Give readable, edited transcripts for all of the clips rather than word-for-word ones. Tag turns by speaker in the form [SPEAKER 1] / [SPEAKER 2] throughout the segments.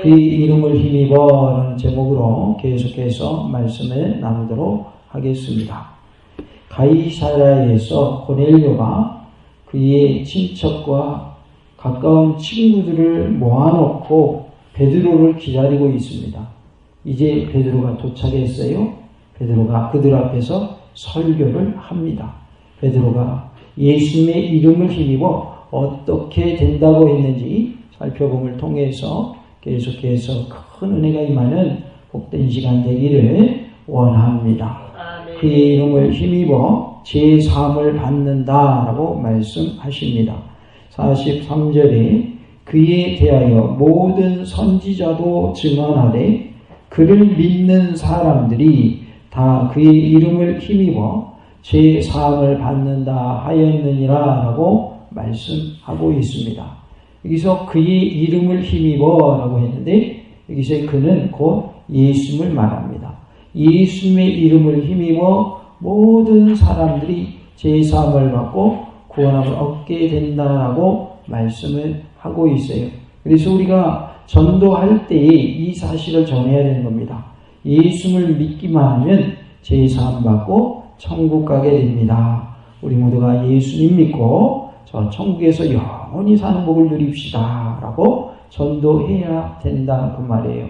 [SPEAKER 1] 그의 이름을 힘입어 라는 제목으로 계속해서 말씀을 나누도록 하겠습니다. 가이사랴에서 고넬료가 그의 친척과 가까운 친구들을 모아놓고 베드로를 기다리고 있습니다. 이제 베드로가 도착했어요. 베드로가 그들 앞에서 설교를 합니다. 베드로가 예수님의 이름을 힘입어 어떻게 된다고 했는지 살펴봄을 통해서 계속해서 큰 은혜가 임하는 복된 시간 되기를 원합니다. 그의 이름을 힘입어 제3을 받는다라고 말씀하십니다. 43절에 그에 대하여 모든 선지자도 증언하되 그를 믿는 사람들이 다 그의 이름을 힘입어 제3을 받는다 하였느니라 라고 말씀하고 있습니다. 여기서 그의 이름을 힘입어 라고 했는데 여기서 그는 곧 예수님을 말합니다. 예수님의 이름을 힘입어 모든 사람들이 제3을 받고 구원함을 얻게 된다라고 말씀을 하고 있어요. 그래서 우리가 전도할 때에 이 사실을 전해야 되는 겁니다. 예수님을 믿기만 하면 제3 받고 천국 가게 됩니다. 우리 모두가 예수님 믿고 저 천국에서 영원히 사는 복을 누립시다 라고 전도해야 된다 그 말이에요.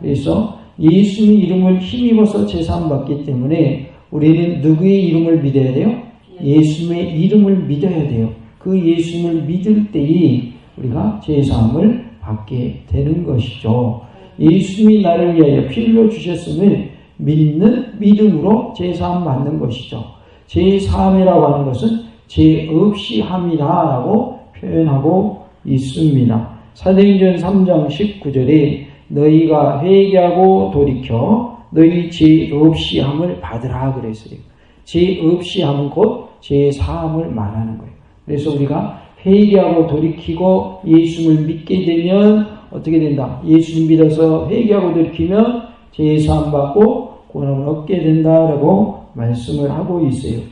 [SPEAKER 1] 그래서 예수님 이름을 힘입어서 제3 받기 때문에 우리는 누구의 이름을 믿어야 돼요? 예수님의 이름을 믿어야 돼요. 그 예수님을 믿을 때에 우리가 제3을 받게 되는 것이죠. 예수님이 나를 위하여 피를 흘려 주셨음을 믿는 믿음으로 제3 받는 것이죠. 제3이라고 하는 것은 죄 없이 함이라고 표현하고 있습니다. 사도행전 3장 19절에 너희가 회개하고 돌이켜 너희 죄 없이 함을 받으라 그랬어요. 죄 없이 함은 곧 제3을 말하는 거예요. 그래서 우리가 회개하고 돌이키고 예수님을 믿게 되면 어떻게 된다? 예수님 믿어서 회개하고 돌이키면 제3 받고 구원을 얻게 된다라고 말씀을 하고 있어요.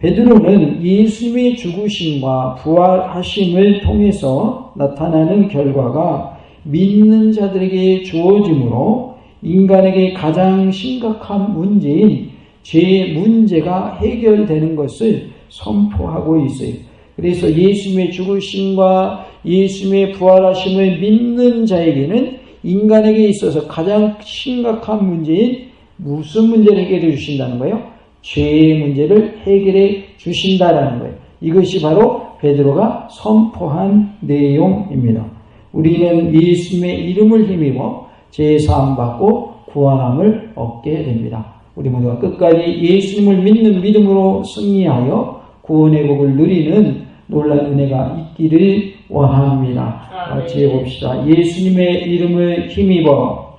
[SPEAKER 1] 베드로는 예수님의 죽으심과 부활하심을 통해서 나타나는 결과가 믿는 자들에게 주어지므로 인간에게 가장 심각한 문제인 죄의 문제가 해결되는 것을 선포하고 있어요. 그래서 예수님의 죽으심과 예수님의 부활하심을 믿는 자에게는 인간에게 있어서 가장 심각한 문제인 무슨 문제를 해결해 주신다는 거예요? 죄의 문제를 해결해 주신다라는 거예요. 이것이 바로 베드로가 선포한 내용입니다. 우리는 예수님의 이름을 힘입어 제3 받고 구원함을 얻게 됩니다. 우리 모두가 끝까지 예수님을 믿는 믿음으로 승리하여 구원의 복을 누리는 놀라운 은혜가 있기를 원합니다. 같이 해봅시다. 예수님의 이름을 힘입어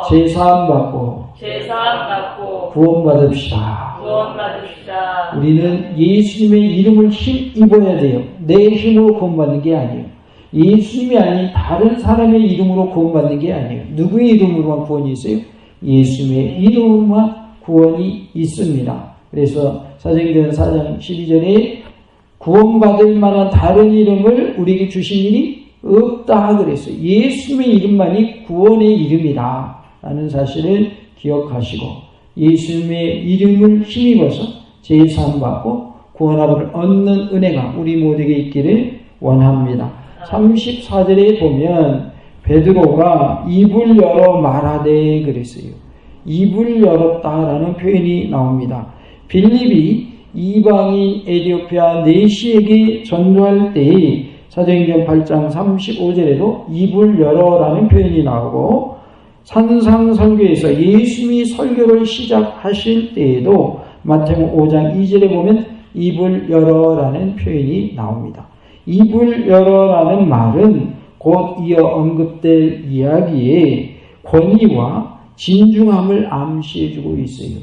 [SPEAKER 1] 제3 받고 구원받읍시다. 우리는 예수님의 이름을 힘입어야 돼요. 내 힘으로 구원받는 게 아니에요. 예수님이 아닌 다른 사람의 이름으로 구원받는 게 아니에요. 누구의 이름으로만 구원이 있어요? 예수님의 이름으로만 구원이 있습니다. 그래서 사도행전 4장 12절에 구원받을 만한 다른 이름을 우리에게 주신 일이 없다 그랬어요. 예수님의 이름만이 구원의 이름이다 라는 사실을 기억하시고 예수님의 이름을 힘입어서 제3 받고 구원함을 얻는 은혜가 우리 모두에게 있기를 원합니다. 34절에 보면 베드로가 입을 열어 말하되 그랬어요. 입을 열었다라는 표현이 나옵니다. 빌립이 이방인 에티오피아 내시에게 전도할 때에 사도행전 8장 35절에도 입을 열어라는 표현이 나오고 산상설교에서 예수님이 설교를 시작하실 때에도 마태복음 5장 2절에 보면 입을 열어라는 표현이 나옵니다. 입을 열어라는 말은 곧 이어 언급될 이야기의 권위와 진중함을 암시해주고 있어요.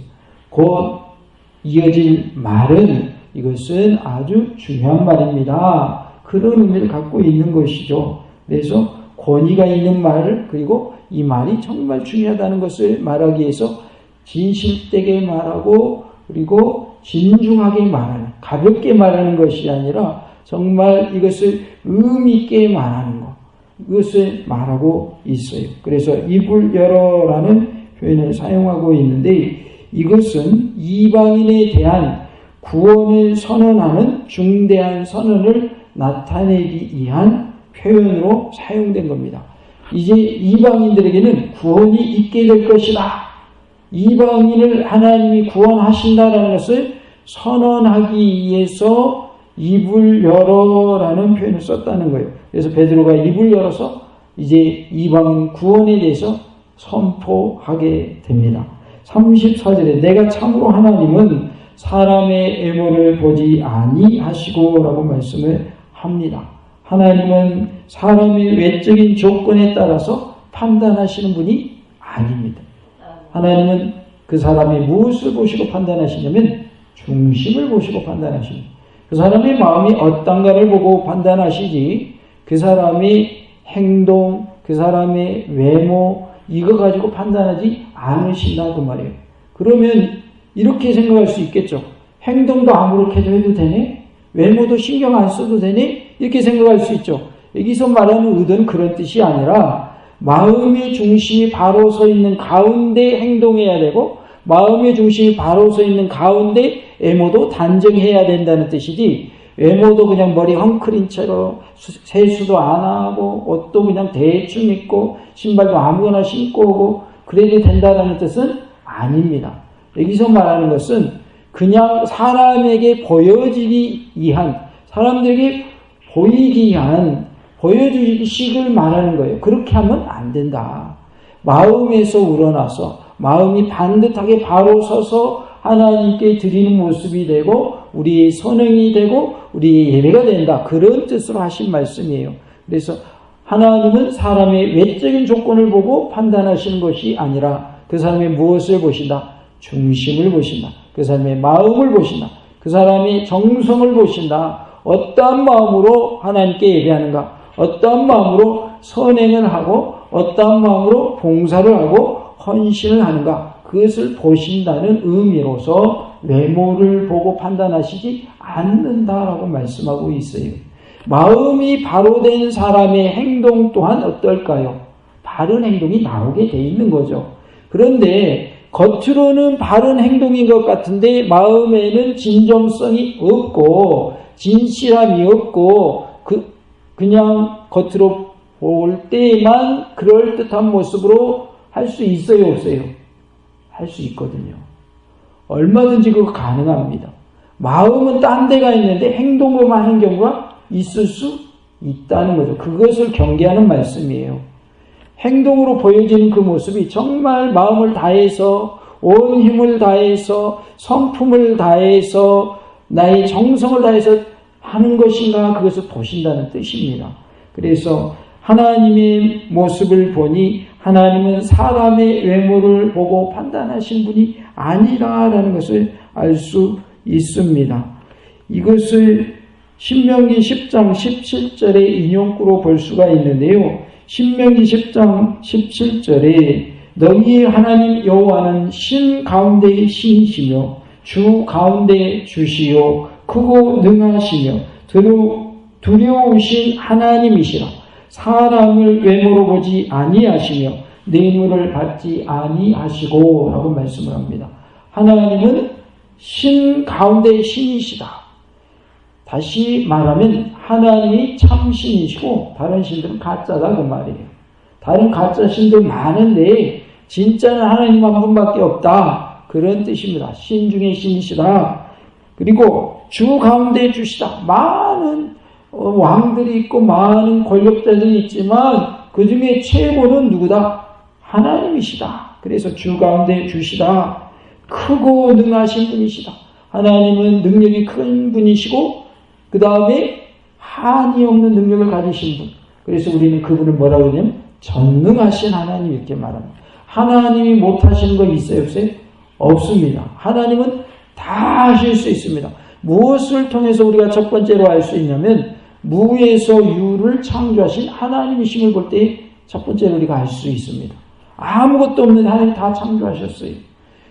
[SPEAKER 1] 곧 이어질 말은 이것은 아주 중요한 말입니다. 그런 의미를 갖고 있는 것이죠. 그래서 권위가 있는 말 그리고 이 말이 정말 중요하다는 것을 말하기 위해서 진실되게 말하고 그리고 진중하게 말하는 가볍게 말하는 것이 아니라 정말 이것을 의미 있게 말하는 것 이것을 말하고 있어요. 그래서 입을 열어라는 표현을 사용하고 있는데 이것은 이방인에 대한 구원을 선언하는 중대한 선언을 나타내기 위한 표현으로 사용된 겁니다. 이제 이방인들에게는 구원이 있게 될 것이다. 이방인을 하나님이 구원하신다라는 것을 선언하기 위해서 입을 열어라는 표현을 썼다는 거예요. 그래서 베드로가 입을 열어서 이제 이방인 구원에 대해서 선포하게 됩니다. 34절에 내가 참으로 하나님은 사람의 애모를 보지 아니하시고 라고 말씀을 합니다. 하나님은 사람의 외적인 조건에 따라서 판단하시는 분이 아닙니다. 하나님은 그 사람이 무엇을 보시고 판단하시냐면 중심을 보시고 판단하십니다. 그 사람의 마음이 어떤가를 보고 판단하시지 그 사람의 행동, 그 사람의 외모 이거 가지고 판단하지 않으신다 그 말이에요. 그러면 이렇게 생각할 수 있겠죠. 행동도 아무렇게도 해도 되네? 외모도 신경 안 써도 되네? 이렇게 생각할 수 있죠. 여기서 말하는 의도는 그런 뜻이 아니라 마음의 중심이 바로 서 있는 가운데 행동해야 되고 마음의 중심이 바로 서 있는 가운데 외모도 단정해야 된다는 뜻이지 외모도 그냥 머리 헝클인 채로 세수도 안 하고 옷도 그냥 대충 입고 신발도 아무거나 신고 오고 그래도 된다는 뜻은 아닙니다. 여기서 말하는 것은 그냥 사람에게 보여지기 위한 사람들에게 보이기 위한 보여주기식을 말하는 거예요. 그렇게 하면 안 된다. 마음에서 우러나서 마음이 반듯하게 바로 서서 하나님께 드리는 모습이 되고 우리의 선행이 되고 우리의 예배가 된다. 그런 뜻으로 하신 말씀이에요. 그래서 하나님은 사람의 외적인 조건을 보고 판단하시는 것이 아니라 그 사람의 무엇을 보신다? 중심을 보신다. 그 사람의 마음을 보신다. 그 사람의 정성을 보신다. 어떠한 마음으로 하나님께 예배하는가? 어떠한 마음으로 선행을 하고 어떠한 마음으로 봉사를 하고 헌신을 하는가? 그것을 보신다는 의미로서 외모를 보고 판단하시지 않는다라고 말씀하고 있어요. 마음이 바로 된 사람의 행동 또한 어떨까요? 바른 행동이 나오게 돼 있는 거죠. 그런데 겉으로는 바른 행동인 것 같은데 마음에는 진정성이 없고 진실함이 없고 그냥 겉으로 볼 때만 그럴듯한 모습으로 할 수 있어요, 없어요? 할 수 있거든요. 얼마든지 그거 가능합니다. 마음은 딴 데가 있는데 행동으로만 하는 경우가 있을 수 있다는 거죠. 그것을 경계하는 말씀이에요. 행동으로 보여지는 그 모습이 정말 마음을 다해서 온 힘을 다해서 성품을 다해서 나의 정성을 다해서 하는 것인가 그것을 보신다는 뜻입니다. 그래서 하나님의 모습을 보니 하나님은 사람의 외모를 보고 판단하신 분이 아니라라는 것을 알 수 있습니다. 이것을 신명기 10장 17절의 인용구로 볼 수가 있는데요. 신명기 10장 17절에 너희의 하나님 여호와는 신 가운데의 신이시며 주 가운데 주시요 크고 능하시며 두려우신 하나님이시라. 사람을 외모로 보지 아니하시며 뇌물을 받지 아니하시고 라고 말씀을 합니다. 하나님은 신 가운데의 신이시다. 다시 말하면 하나님이 참신이시고 다른 신들은 가짜다 그 말이에요. 다른 가짜 신들 많은데 진짜는 하나님 한 분밖에 없다. 그런 뜻입니다. 신 중에 신이시다. 그리고 주 가운데 주시다. 많은 왕들이 있고 많은 권력자들이 있지만 그 중에 최고는 누구다? 하나님이시다. 그래서 주 가운데 주시다. 크고 능하신 분이시다. 하나님은 능력이 큰 분이시고 그 다음에 한이 없는 능력을 가지신 분. 그래서 우리는 그분을 뭐라고 하냐면 전능하신 하나님 이렇게 말합니다. 하나님이 못하시는 거 있어요? 없어요? 없습니다. 하나님은 다 하실 수 있습니다. 무엇을 통해서 우리가 첫 번째로 알 수 있냐면 무에서 유를 창조하신 하나님이심을 볼 때 첫 번째로 우리가 알 수 있습니다. 아무것도 없는 하나님 다 창조하셨어요.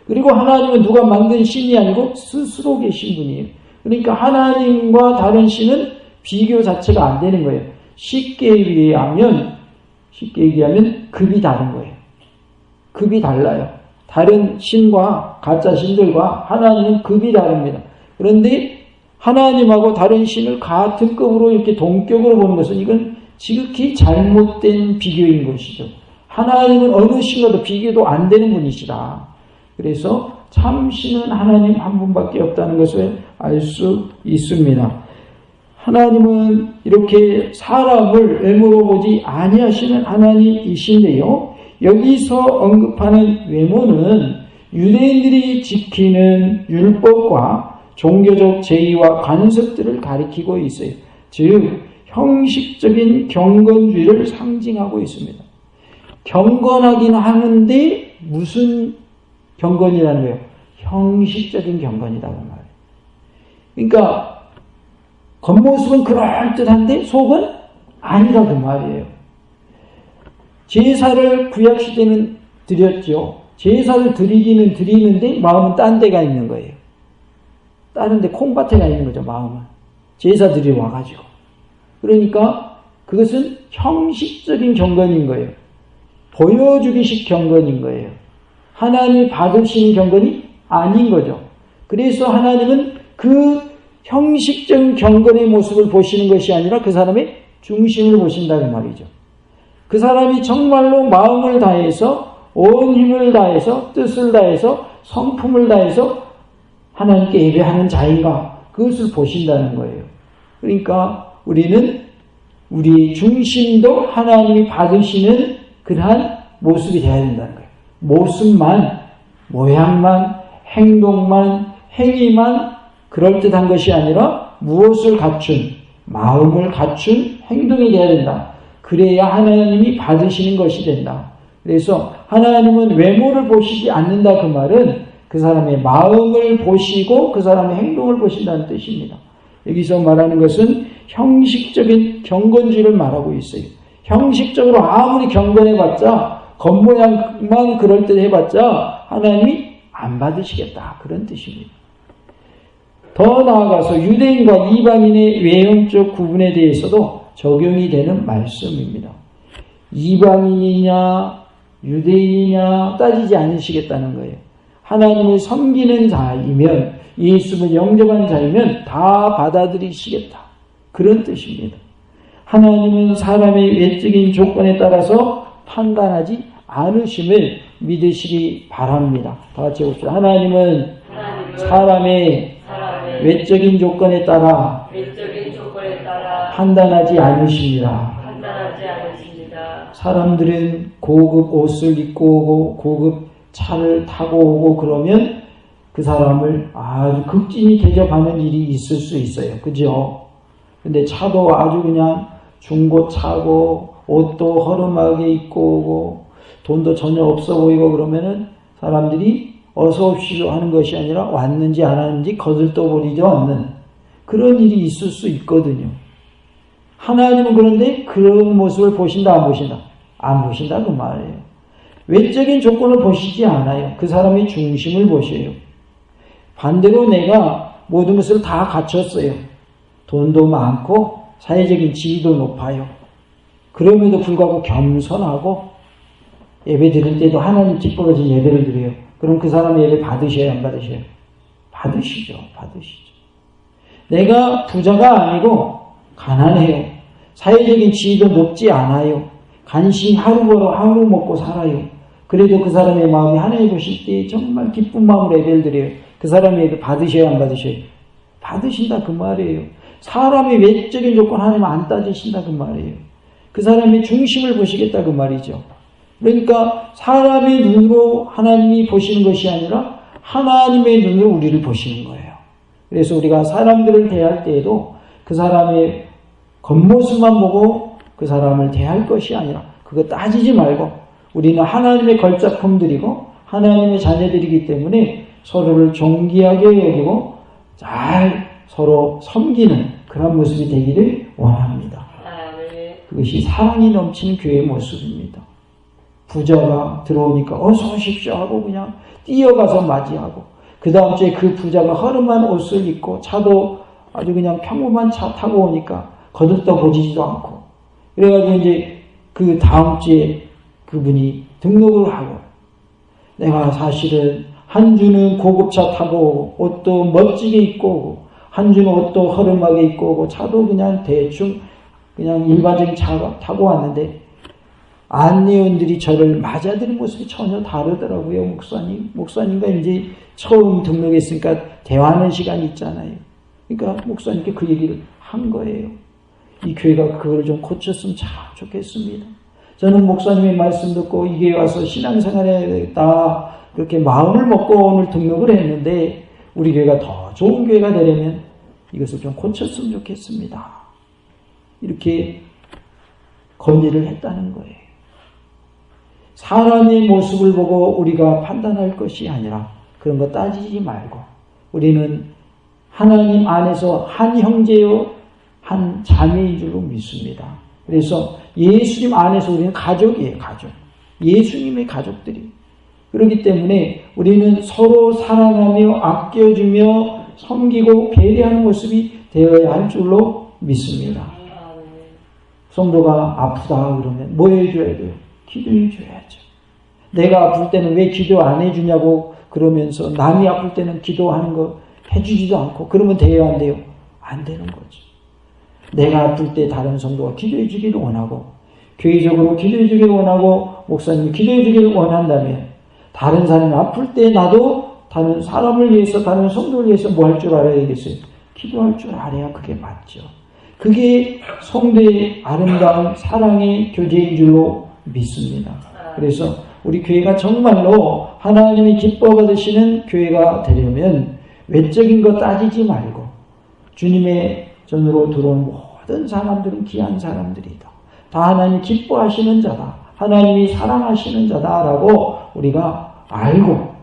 [SPEAKER 1] 그리고 하나님은 누가 만든 신이 아니고 스스로 계신 분이에요. 그러니까 하나님과 다른 신은 비교 자체가 안 되는 거예요. 쉽게 얘기하면 급이 다른 거예요. 급이 달라요. 다른 신과 가짜 신들과 하나님은 급이 다릅니다. 그런데 하나님하고 다른 신을 같은 급으로 이렇게 동격으로 보는 것은 이건 지극히 잘못된 비교인 것이죠. 하나님은 어느 신과도 비교도 안 되는 분이시다. 그래서 참신은 하나님 한 분밖에 없다는 것을 알 수 있습니다. 하나님은 이렇게 사람을 외모로 보지 아니하시는 하나님이신데요. 여기서 언급하는 외모는 유대인들이 지키는 율법과 종교적 제의와 관습들을 가리키고 있어요. 즉 형식적인 경건주의를 상징하고 있습니다. 경건하긴 하는데 무슨 경건이라는 거예요? 형식적인 경건이다 그 말이에요. 그러니까 겉모습은 그럴듯한데 속은 아니다 그 말이에요. 제사를 구약시대는 드렸죠. 제사를 드리기는 드리는데 마음은 딴 데가 있는 거예요. 다른 데 콩밭에 가 있는 거죠, 마음은. 제사 드리러 와가지고. 그러니까 그것은 형식적인 경건인 거예요. 보여주기식 경건인 거예요. 하나님이 받으시는 경건이 아닌 거죠. 그래서 하나님은 그 형식적인 경건의 모습을 보시는 것이 아니라 그 사람의 중심을 보신다는 말이죠. 그 사람이 정말로 마음을 다해서 온 힘을 다해서 뜻을 다해서 성품을 다해서 하나님께 예배하는 자인가 그것을 보신다는 거예요. 그러니까 우리는 우리 중심도 하나님이 받으시는 그러한 모습이 되어야 된다는 거예요. 모습만, 모양만, 행동만, 행위만 그럴듯한 것이 아니라 무엇을 갖춘, 마음을 갖춘 행동이 되어야 된다. 그래야 하나님이 받으시는 것이 된다. 그래서 하나님은 외모를 보시지 않는다 그 말은 그 사람의 마음을 보시고 그 사람의 행동을 보신다는 뜻입니다. 여기서 말하는 것은 형식적인 경건주의를 말하고 있어요. 형식적으로 아무리 경건해봤자 겉모양만 그럴듯해봤자 하나님이 안 받으시겠다 그런 뜻입니다. 더 나아가서 유대인과 이방인의 외형적 구분에 대해서도 적용이 되는 말씀입니다. 이방인이냐 유대인이냐 따지지 않으시겠다는 거예요. 하나님을 섬기는 자이면 예수를 영접한 자이면 다 받아들이시겠다. 그런 뜻입니다. 하나님은 사람의 외적인 조건에 따라서 판단하지 않으심을 믿으시기 바랍니다. 다 같이 해봅시다. 하나님은 사람의 외적인 조건에 따라 판단하지 않으십니다. 사람들은 고급 옷을 입고 오고 고급 차를 타고 오고 그러면 그 사람을 아주 극진히 대접하는 일이 있을 수 있어요. 그죠? 근데 차도 아주 그냥 중고차고 옷도 허름하게 입고 오고 돈도 전혀 없어 보이고 그러면은 사람들이 어서 오십시오 하는 것이 아니라 왔는지 안 왔는지 거들떠버리지 않는 그런 일이 있을 수 있거든요. 하나님은 그런데 그런 모습을 보신다 안 보신다? 안 보신다 그 말이에요. 외적인 조건을 보시지 않아요. 그 사람의 중심을 보셔요. 반대로 내가 모든 것을 다 갖췄어요. 돈도 많고 사회적인 지위도 높아요. 그럼에도 불구하고 겸손하고 예배 드릴 때도 하나님 찌푸러진 예배를 드려요. 그럼 그 사람의 예배 받으셔요? 안 받으셔요? 받으시죠. 받으시죠. 내가 부자가 아니고 가난해요. 사회적인 지위도 높지 않아요. 간신히 하루 벌어 하루 먹고 살아요. 그래도 그 사람의 마음이 하나님 보실 때 정말 기쁜 마음으로 예배를 드려요. 그 사람의 예배 받으셔요? 안 받으셔요? 받으신다 그 말이에요. 사람의 외적인 조건 하나님 안 따지신다 그 말이에요. 그 사람의 중심을 보시겠다 그 말이죠. 그러니까 사람의 눈으로 하나님이 보시는 것이 아니라 하나님의 눈으로 우리를 보시는 거예요. 그래서 우리가 사람들을 대할 때에도 그 사람의 겉모습만 보고 그 사람을 대할 것이 아니라 그거 따지지 말고 우리는 하나님의 걸작품들이고 하나님의 자녀들이기 때문에 서로를 존귀하게 여기고 잘 서로 섬기는 그런 모습이 되기를 원합니다. 그것이 사랑이 넘치는 교회의 모습입니다. 부자가 들어오니까 어서 오십시오 하고 그냥 뛰어가서 맞이하고 그 다음 주에 그 부자가 허름한 옷을 입고 차도 아주 그냥 평범한 차 타고 오니까 거들떠 보지도 않고 그래가지고 이제 그 다음 주에 그분이 등록을 하고, 내가 사실은 한 주는 고급차 타고 옷도 멋지게 입고 오고, 한 주는 옷도 허름하게 입고 오고, 차도 그냥 대충 그냥 일반적인 차 타고 왔는데 안내원들이 저를 맞아들인 모습이 전혀 다르더라고요. 목사님과 이제 처음 등록했으니까 대화하는 시간이 있잖아요. 그러니까 목사님께 그 얘기를 한 거예요. 이 교회가 그걸 좀 고쳤으면 참 좋겠습니다. 저는 목사님의 말씀 듣고 이 교회 와서 신앙생활 해야 되겠다, 그렇게 마음을 먹고 오늘 등록을 했는데, 우리 교회가 더 좋은 교회가 되려면 이것을 좀 고쳤으면 좋겠습니다. 이렇게 건의를 했다는 거예요. 사람의 모습을 보고 우리가 판단할 것이 아니라 그런 거 따지지 말고, 우리는 하나님 안에서 한 형제요 한 자매인 줄로 믿습니다. 그래서 예수님 안에서 우리는 가족이에요. 가족. 예수님의 가족들이. 그렇기 때문에 우리는 서로 사랑하며 아껴주며 섬기고 배려하는 모습이 되어야 할 줄로 믿습니다. 성도가 아프다 그러면 뭐 해줘야 돼요? 기도해 줘야죠. 내가 아플 때는 왜 기도 안 해주냐고 그러면서 남이 아플 때는 기도하는 거 해주지도 않고 그러면 돼요, 안 돼요? 안 되는 거죠. 내가 아플 때 다른 성도가 기도해 주기를 원하고, 교회적으로 기도해 주기를 원하고, 목사님이 기도해 주기를 원한다면, 다른 사람이 아플 때 나도 다른 사람을 위해서, 다른 성도를 위해서 뭐 할 줄 알아야겠어요? 기도할 줄 알아야 그게 맞죠. 그게 성도의 아름다운 사랑의 교제인 줄로 믿습니다. 그래서 우리 교회가 정말로 하나님이 기뻐 받으시는 교회가 되려면 외적인 거 따지지 말고, 주님의 전으로 들어온 모든 사람들은 귀한 사람들이다, 다 하나님 기뻐하시는 자다, 하나님이 사랑하시는 자다라고 우리가 알고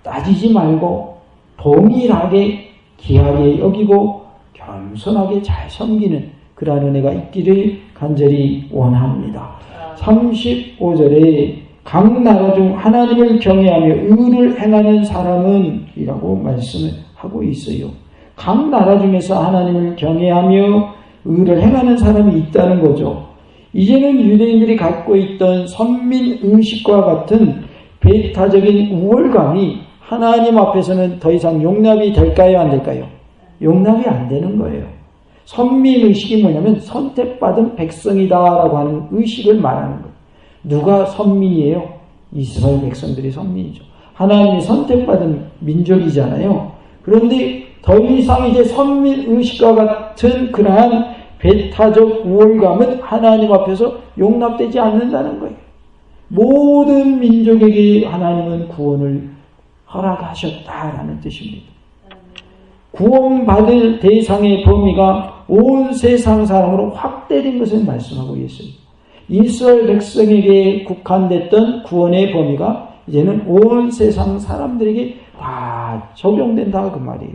[SPEAKER 1] 따지지 말고 동일하게 귀하게 여기고 겸손하게 잘 섬기는 그러한 은혜가 있기를 간절히 원합니다. 35절에 각 나라 중 하나님을 경외하며 의를 행하는 사람은 이라고 말씀을 하고 있어요. 각 나라 중에서 하나님을 경외하며 의를 행하는 사람이 있다는 거죠. 이제는 유대인들이 갖고 있던 선민의식과 같은 배타적인 우월감이 하나님 앞에서는 더 이상 용납이 될까요, 안 될까요? 용납이 안 되는 거예요. 선민의식이 뭐냐면 선택받은 백성이다라고 하는 의식을 말하는 거예요. 누가 선민이에요? 이스라엘 백성들이 선민이죠. 하나님이 선택받은 민족이잖아요. 그런데 더 이상 이제 선민의식과 같은 그러한 배타적 우월감은 하나님 앞에서 용납되지 않는다는 거예요. 모든 민족에게 하나님은 구원을 허락하셨다라는 뜻입니다. 구원받을 대상의 범위가 온 세상 사람으로 확대된 것을 말씀하고 있습니다. 이스라엘 백성에게 국한됐던 구원의 범위가 이제는 온 세상 사람들에게 다 적용된다 그 말이에요.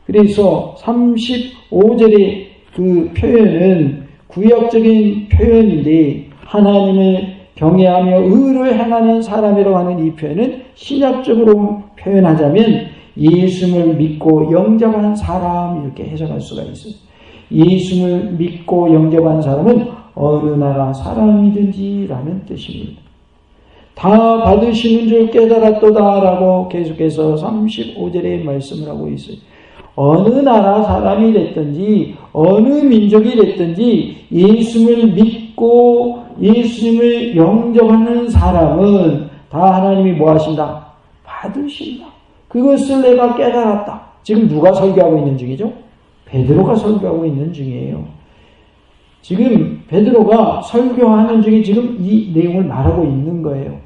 [SPEAKER 1] 그래서 35절의 그 표현은 구약적인 표현인데, 하나님을 경외하며 의를 행하는 사람이라고 하는 이 표현은 신약적으로 표현하자면 예수를 믿고 영접하는 사람, 이렇게 해석할 수가 있어요. 예수를 믿고 영접하는 사람은 어느 나라 사람이든지 라는 뜻입니다. 다 받으시는 줄 깨달았도다라고 계속해서 35절에 말씀을 하고 있어요. 어느 나라 사람이 됐든지 어느 민족이 됐든지 예수를 믿고 예수님을 영접하는 사람은 다 하나님이 뭐 하신다? 받으신다. 그것을 내가 깨달았다. 지금 누가 설교하고 있는 중이죠? 베드로가 설교하고 있는 중이에요. 지금 베드로가 설교하는 중에 지금 이 내용을 말하고 있는 거예요.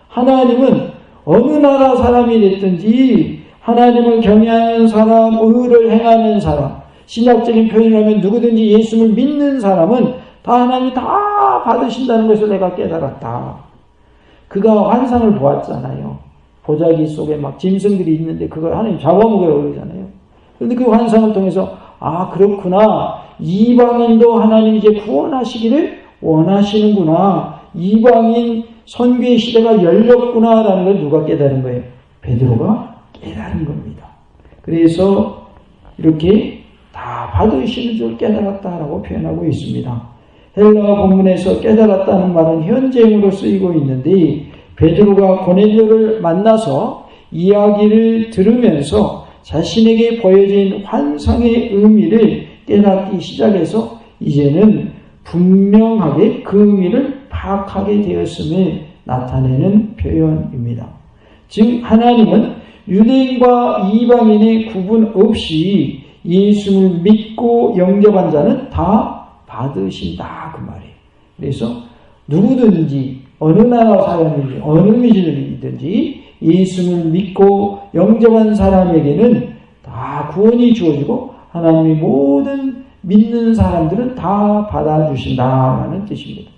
[SPEAKER 1] 하나님은 어느 나라 사람이 됐든지 하나님을 경외하는 사람, 의를 행하는 사람, 신약적인 표현이라면 누구든지 예수를 믿는 사람은 다 하나님이 다 받으신다는 것을 내가 깨달았다. 그가 환상을 보았잖아요. 보자기 속에 막 짐승들이 있는데 그걸 하나님 잡아먹으려고 그러잖아요. 그런데 그 환상을 통해서 아, 그렇구나. 이방인도 하나님 이제 구원하시기를 원하시는구나. 이방인 선교의 시대가 열렸구나라는 걸 누가 깨달은 거예요? 베드로가 깨달은 겁니다. 그래서 이렇게 다 받으시는 줄 깨달았다라고 표현하고 있습니다. 헬라어 본문에서 깨달았다는 말은 현재형으로 쓰이고 있는데 베드로가 고넬료를 만나서 이야기를 들으면서 자신에게 보여진 환상의 의미를 깨닫기 시작해서 이제는 분명하게 그 의미를 파악하게 되었음을 나타내는 표현입니다. 즉 하나님은 유대인과 이방인의 구분 없이 예수를 믿고 영접한 자는 다 받으신다 그 말이에요. 그래서 누구든지 어느 나라 사람이든지 어느 민족이든지 예수를 믿고 영접한 사람에게는 다 구원이 주어지고 하나님의 모든 믿는 사람들은 다 받아주신다는 뜻입니다.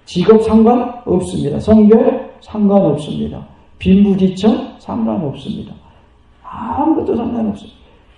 [SPEAKER 1] 직업 상관없습니다. 성별 상관없습니다. 빈부지청 상관없습니다. 아무것도 상관없어요.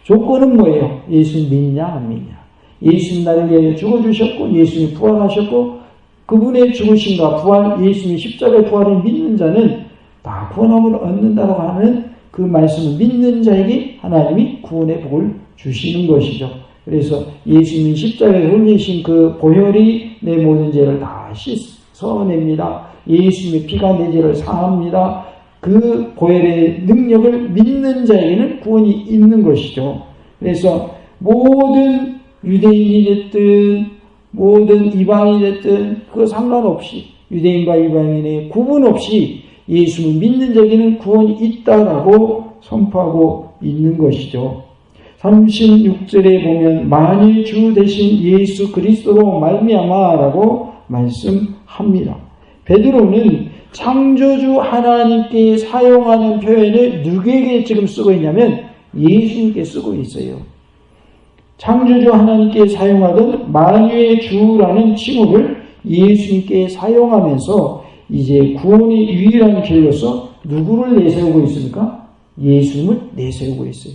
[SPEAKER 1] 조건은 뭐예요? 예수 믿냐 안 믿냐. 예수님 나를 위하여 죽어주셨고 예수님이 부활하셨고 그분의 죽으심과 부활, 예수님의 십자가의 부활을 믿는 자는 다 구원함을 얻는다고 하는 그 말씀을 믿는 자에게 하나님이 구원의 복을 주시는 것이죠. 그래서 예수님이 십자가에 흘리신 그 보혈이 내 모든 죄를 다 씻어냅니다. 예수님의 피가 내 죄를 사합니다. 그 보혈의 능력을 믿는 자에게는 구원이 있는 것이죠. 그래서 모든 유대인이 됐든 모든 이방인이 됐든 그거 상관없이 유대인과 이방인의 구분 없이 예수를 믿는 자에게는 구원이 있다라고 선포하고 있는 것이죠. 36절에 보면 만일 주 대신 예수 그리스도로 말미암아라고 말씀합니다. 베드로는 창조주 하나님께 사용하는 표현을 누구에게 지금 쓰고 있냐면 예수님께 쓰고 있어요. 창조주 하나님께 사용하던 만유의 주라는 칭호를 예수님께 사용하면서 이제 구원의 유일한 길로서 누구를 내세우고 있습니까? 예수님을 내세우고 있어요.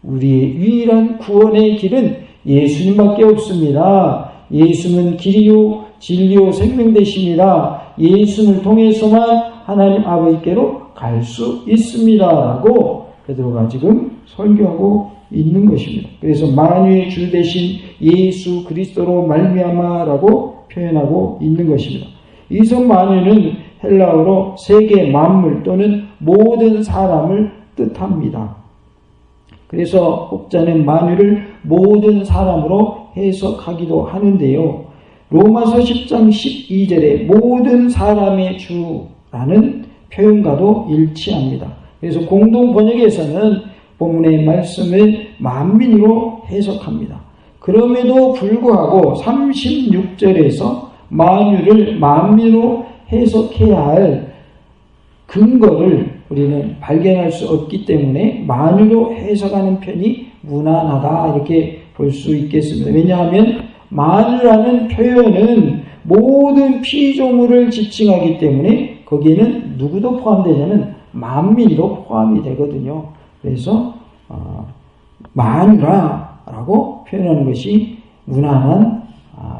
[SPEAKER 1] 우리의 유일한 구원의 길은 예수님밖에 없습니다. 예수는 길이요 진리요 생명 되십니다. 예수를 통해서만 하나님 아버지께로 갈 수 있습니다. 라고 베드로가 지금 설교하고 있는 것입니다. 그래서 만유의 주 대신 예수 그리스도로 말미암아라고 표현하고 있는 것입니다. 이성 만유는 헬라어로 세계 만물 또는 모든 사람을 뜻합니다. 그래서 혹자는 만유를 모든 사람으로 해석하기도 하는데요. 로마서 10장 12절에 모든 사람의 주라는 표현과도 일치합니다. 그래서 공동 번역에서는 본문의 말씀을 만민으로 해석합니다. 그럼에도 불구하고 36절에서 만유를 만민으로 해석해야 할 근거를 우리는 발견할 수 없기 때문에 만유로 해석하는 편이 무난하다 이렇게 볼 수 있겠습니다. 왜냐하면 만유라는 표현은 모든 피조물을 지칭하기 때문에 거기에는 누구도 포함되냐면 만민도 포함이 되거든요. 그래서 만유라라고 표현하는 것이 무난한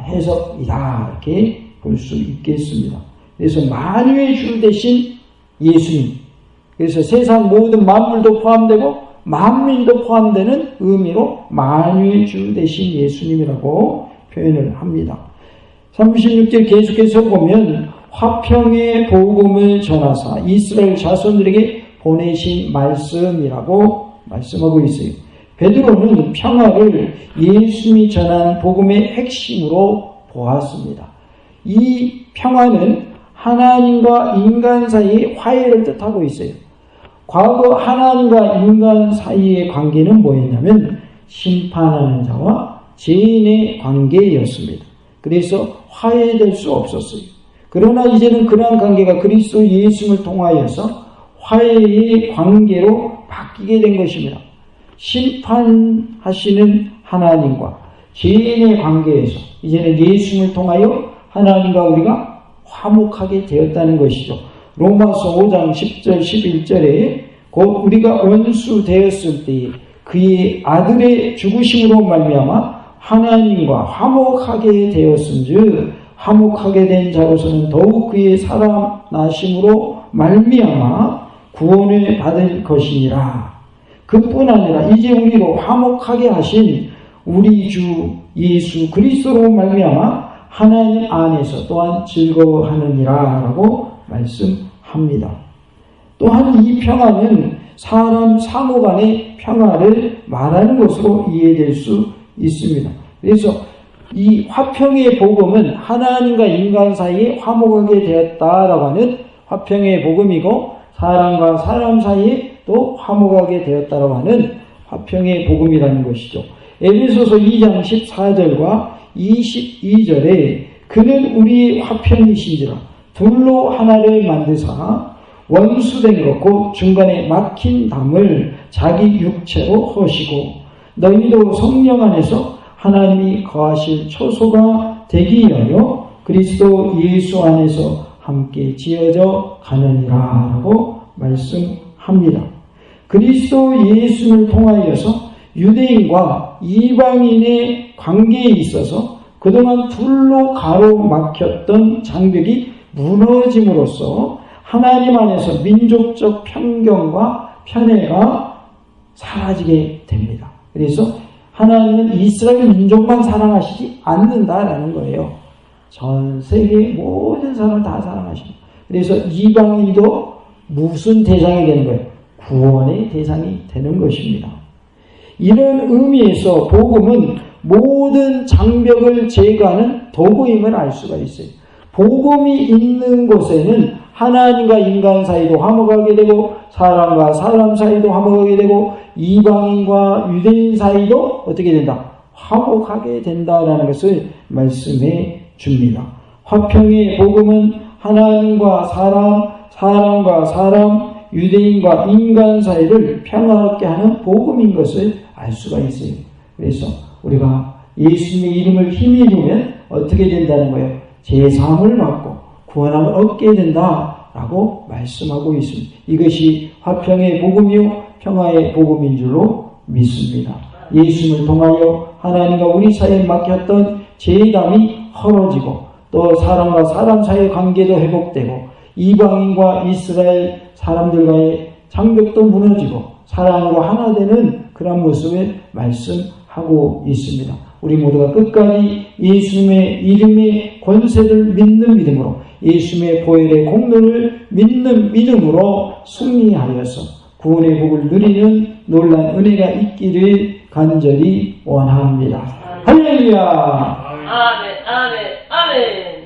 [SPEAKER 1] 해석이다 이렇게 볼 수 있겠습니다. 그래서 만유의 주 대신 예수님, 그래서 세상 모든 만물도 포함되고 만민도 포함되는 의미로 만유의 주 대신 예수님이라고 표현을 합니다. 36절 계속해서 보면 화평의 복음을 전하사 이스라엘 자손들에게 보내신 말씀이라고 말씀하고 있어요. 베드로는 평화를 예수님이 전한 복음의 핵심으로 보았습니다. 이 평화는 하나님과 인간 사이의 화해를 뜻하고 있어요. 과거 하나님과 인간 사이의 관계는 뭐였냐면 심판하는 자와 죄인의 관계였습니다. 그래서 화해될 수 없었어요. 그러나 이제는 그러한 관계가 그리스도 예수님을 통하여서 화해의 관계로 바뀌게 된 것입니다. 심판하시는 하나님과 죄인의 관계에서 이제는 예수님을 통하여 하나님과 우리가 화목하게 되었다는 것이죠. 로마서 5장 10절 11절에 곧 우리가 원수 되었을 때에 그의 아들의 죽으심으로 말미암아 하나님과 화목하게 되었은즉 화목하게 된 자로서는 더욱 그의 살아나심으로 말미암아 구원을 받을 것이니라. 그뿐 아니라 이제 우리로 화목하게 하신 우리 주 예수 그리스도로 말미암아 하나님 안에서 또한 즐거워하느니라 라고 말씀합니다. 또한 이 평화는 사람 상호 간의 평화를 말하는 것으로 이해될 수 있습니다. 그래서 이 화평의 복음은 하나님과 인간 사이에 화목하게 되었다라고 하는 화평의 복음이고, 사람과 사람 사이에 또 화목하게 되었다라고 하는 화평의 복음이라는 것이죠. 에베소서 2장 14절과 22절에 그는 우리의 화평이신지라 둘로 하나를 만드사 원수된 것 곧 중간에 막힌 담을 자기 육체로 허시고 너희도 성령 안에서 하나님이 거하실 초소가 되기 위하여 그리스도 예수 안에서 함께 지어져 가느니라 라고 말씀합니다. 그리스도 예수를 통하여서 유대인과 이방인의 관계에 있어서 그동안 둘로 가로막혔던 장벽이 무너짐으로써 하나님 안에서 민족적 편견과 편애가 사라지게 됩니다. 그래서 하나님은 이스라엘 민족만 사랑하시지 않는다라는 거예요. 전 세계 모든 사람을 다 사랑하십니다. 그래서 이방인도 무슨 대상이 되는 거예요? 구원의 대상이 되는 것입니다. 이런 의미에서 복음은 모든 장벽을 제거하는 도구임을 알 수가 있어요. 복음이 있는 곳에는 하나님과 인간 사이도 화목하게 되고 사람과 사람 사이도 화목하게 되고 이방인과 유대인 사이도 어떻게 된다? 화목하게 된다라는 것을 말씀해 줍니다. 화평의 복음은 하나님과 사람, 사람과 사람, 유대인과 인간 사이를 평화롭게 하는 복음인 것을 알 수가 있어요. 그래서 우리가 예수님의 이름을 힘입으면 어떻게 된다는 거예요? 제사함을 받고 구원함을 얻게 된다라고 말씀하고 있습니다. 이것이 화평의 복음이요 평화의 복음인 줄로 믿습니다. 예수님을 통하여 하나님과 우리 사이에 막혔던 죄담이 헐어지고 또 사람과 사람 사이의 관계도 회복되고 이방인과 이스라엘 사람들과의 장벽도 무너지고 사랑으로 하나 되는 그런 모습을 말씀하고 있습니다. 우리 모두가 끝까지 예수님의 이름의 권세를 믿는 믿음으로 예수님의 보혈의 공로를 믿는 믿음으로 승리하여서 구원의 복을 누리는 놀라운 은혜가 있기를 간절히 원합니다. 할렐루야.
[SPEAKER 2] 아멘, 아멘, 아멘.